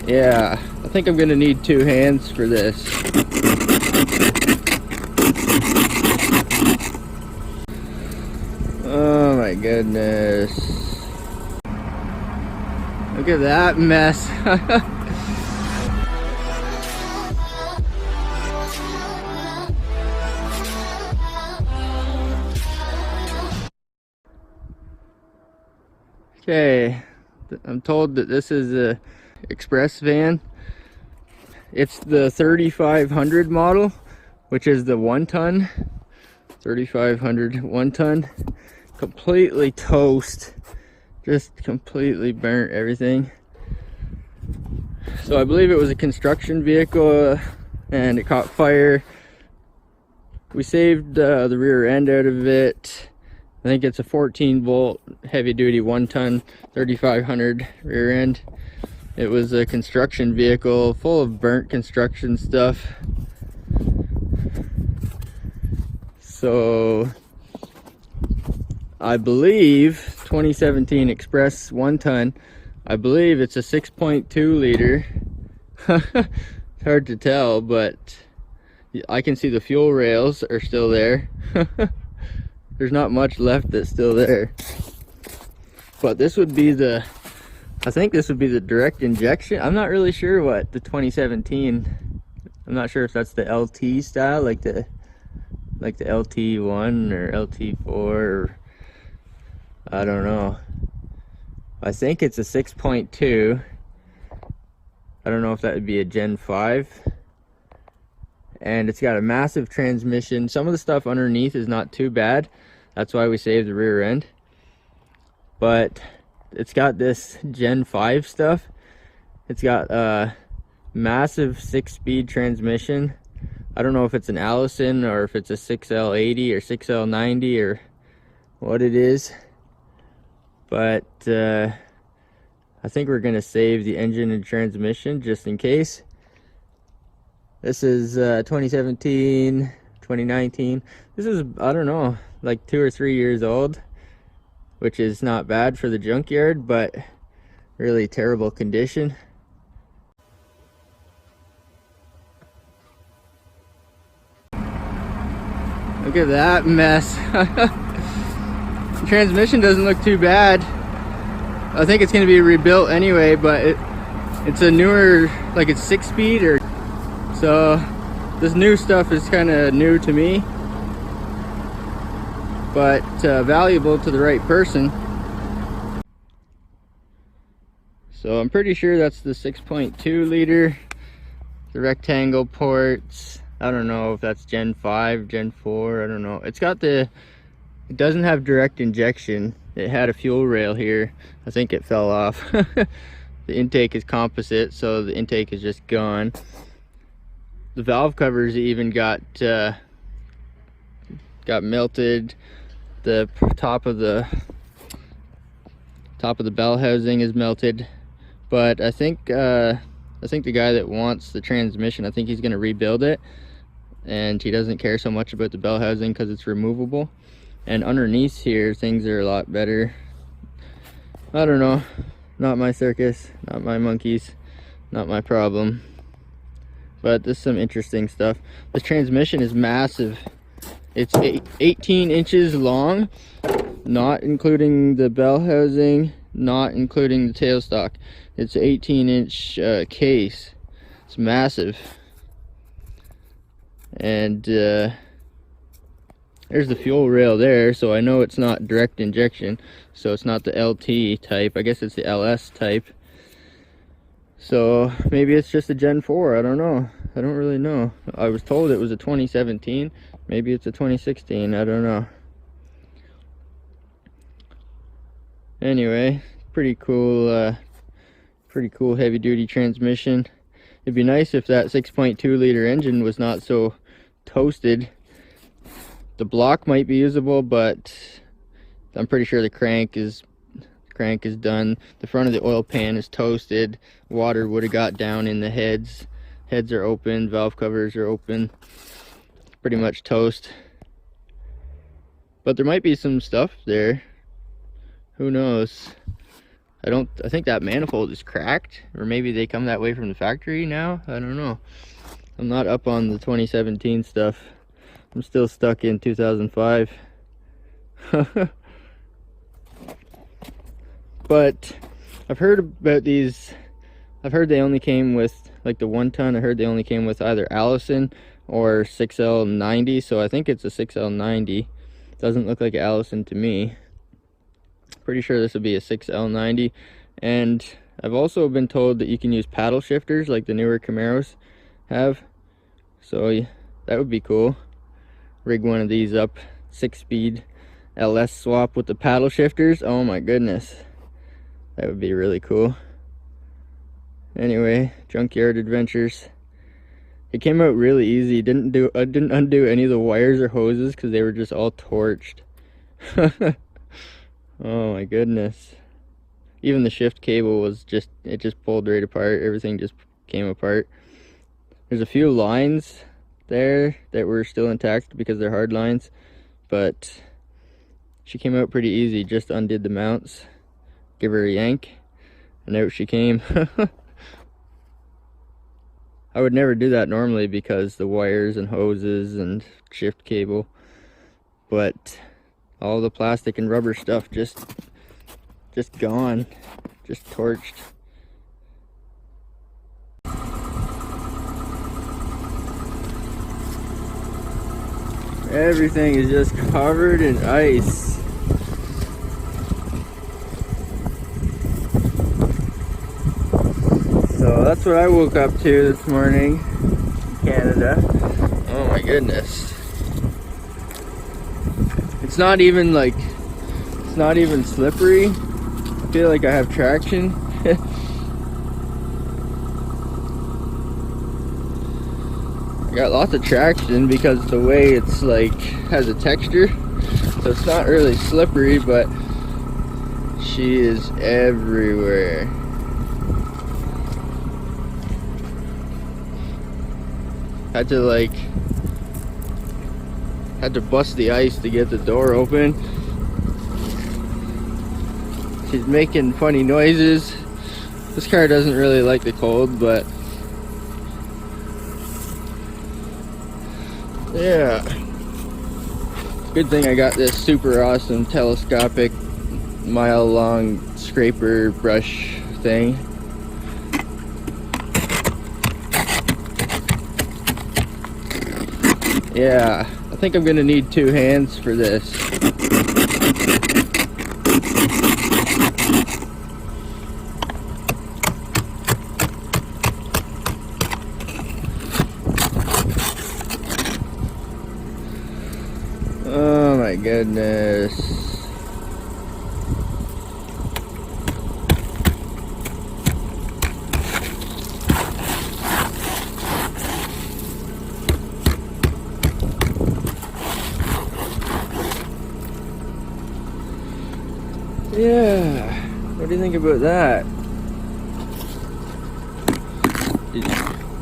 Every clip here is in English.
Yeah, I think I'm gonna need 2 hands for this. Oh my goodness. Look at that mess. Okay, I'm told that this is a express van. It's the 3500 model, which is the 1-ton. 3500 1-ton. Completely toast. Just completely burnt everything. So I believe it was a construction vehicle and it caught fire. We saved the rear end out of it. I think it's a 14-volt heavy duty 1-ton 3500 rear end. It was a construction vehicle full of burnt construction stuff. So I believe 2017 Express 1-ton, I believe it's a 6.2 liter. It's hard to tell, but I can see the fuel rails are still there. There's not much left that's still there. But this would be the, I think this would be the direct injection. I'm not really sure what the 2017, I'm not sure if that's the LT style, like the LT1 or LT4 or, I don't know. I think it's a 6.2. I don't know if that would be a Gen 5. And it's got a massive transmission. Some of the stuff underneath is not too bad. That's why we saved the rear end. But it's got this Gen 5 stuff. It's got a massive 6-speed transmission. I don't know if it's an Allison or if it's a 6L80 or 6L90 or what it is. But I think we're going to save the engine and transmission just in case. This is 2017, 2019. This is, I don't know, like 2 or 3 years old, which is not bad for the junkyard, but really terrible condition. Look at that mess. The transmission doesn't look too bad. I think it's going to be rebuilt anyway, but it's a newer, like it's 6-speed or so. This new stuff is kind of new to me, but valuable to the right person. So I'm pretty sure that's the 6.2 liter, the rectangle ports. I don't know if that's Gen 5, Gen 4, I don't know. It's got the, it doesn't have direct injection. It had a fuel rail here. I think it fell off. The intake is composite, so the intake is just gone. The valve covers even got melted. The top of the bell housing is melted. But I think the guy that wants the transmission, I think he's gonna rebuild it, and he doesn't care so much about the bell housing because it's removable. And underneath here, things are a lot better. I don't know, not my circus, not my monkeys, not my problem. But this is some interesting stuff. The transmission is massive. It's 18 inches long, not including the bell housing, not including the tailstock. It's an 18-inch case. It's massive. And there's the fuel rail there, so I know it's not direct injection, so it's not the LT type. I guess it's the LS type. So maybe it's just a Gen 4, I don't know. I don't really know. I was told it was a 2017. Maybe it's a 2016, I don't know. Anyway, pretty cool heavy duty transmission. It'd be nice if that 6.2 liter engine was not so toasted. The block might be usable, but I'm pretty sure the crank is done. The front of the oil pan is toasted. Water would have got down in the heads. Heads are open, valve covers are open. Pretty much toast. But there might be some stuff there. Who knows? I think that manifold is cracked, or maybe they come that way from the factory now. I don't know. I'm not up on the 2017 stuff. I'm still stuck in 2005. But I've heard about these. I've heard they only came with, like the 1 ton, I heard they only came with either Allison or 6L90, so I think it's a 6L90. Doesn't look like Allison to me. Pretty sure this would be a 6L90. And I've also been told that you can use paddle shifters like the newer Camaros have. So that would be cool. Rig one of these up, 6-speed LS swap with the paddle shifters. Oh my goodness. That would be really cool. Anyway, Junkyard Adventures. It came out really easy. I didn't undo any of the wires or hoses because they were just all torched. Oh my goodness. Even the shift cable was just pulled right apart. Everything just came apart. There's a few lines there that were still intact because they're hard lines, but she came out pretty easy. Just undid the mounts, give her a yank, and out she came. I would never do that normally because the wires and hoses and shift cable, but all the plastic and rubber stuff just gone, just torched. Everything is just covered in ice. So that's what I woke up to this morning in Canada. Oh my goodness. It's not even slippery. I feel like I have traction. I got lots of traction because the way it's like has a texture. So it's not really slippery, but she is everywhere. Had to bust the ice to get the door open. She's making funny noises. This car doesn't really like the cold, but yeah. Good thing I got this super awesome telescopic mile-long scraper brush thing. Yeah, I think I'm gonna need 2 hands for this. Oh my goodness. Yeah, what do you think about that? Do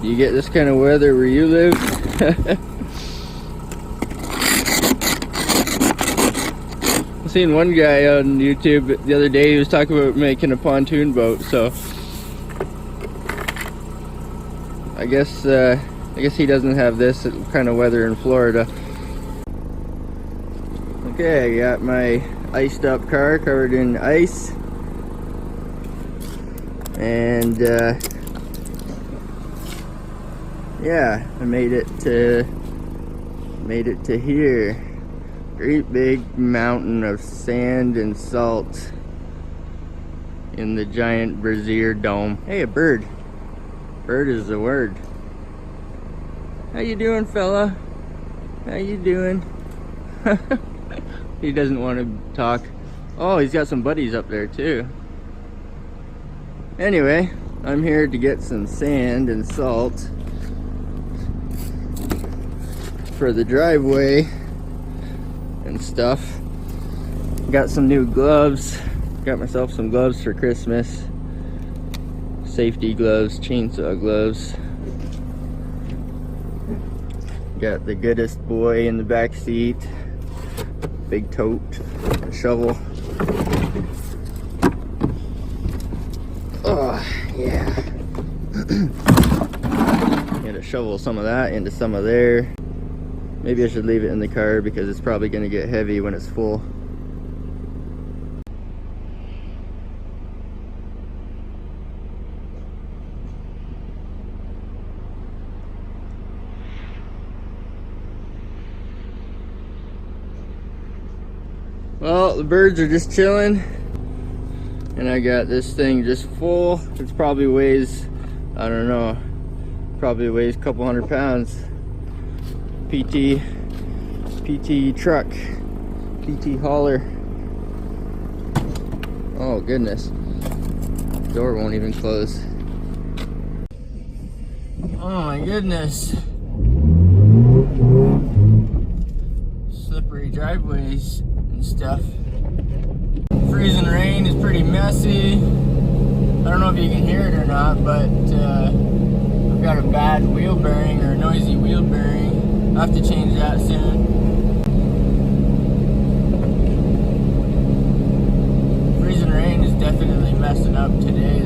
you get this kind of weather where you live? I seen one guy on YouTube the other day, he was talking about making a pontoon boat, so I guess he doesn't have this kind of weather in Florida. Okay, I got my iced up car covered in ice, and yeah, I made it to here. Great big mountain of sand and salt in the giant brazier dome. Hey, a bird. Bird is the word. How you doing, fella? How you doing? He doesn't want to talk. Oh, he's got some buddies up there too. Anyway, I'm here to get some sand and salt for the driveway and stuff. Got some new gloves. Got myself some gloves for Christmas. Safety gloves, chainsaw gloves. Got the goodest boy in the back seat. Big tote, a shovel. Oh, yeah. Gotta shovel some of that into some of there. Maybe I should leave it in the car because it's probably gonna get heavy when it's full. Well, the birds are just chilling, and I got this thing just full. It probably weighs, I don't know, probably weighs a couple 100 pounds. PT truck, PT hauler. Oh goodness, door won't even close. Oh my goodness. Slippery driveways and stuff. Freezing rain is pretty messy. I don't know if you can hear it or not, but I've got a bad wheel bearing, or a noisy wheel bearing. I'll have to change that soon. Freezing rain is definitely messing up today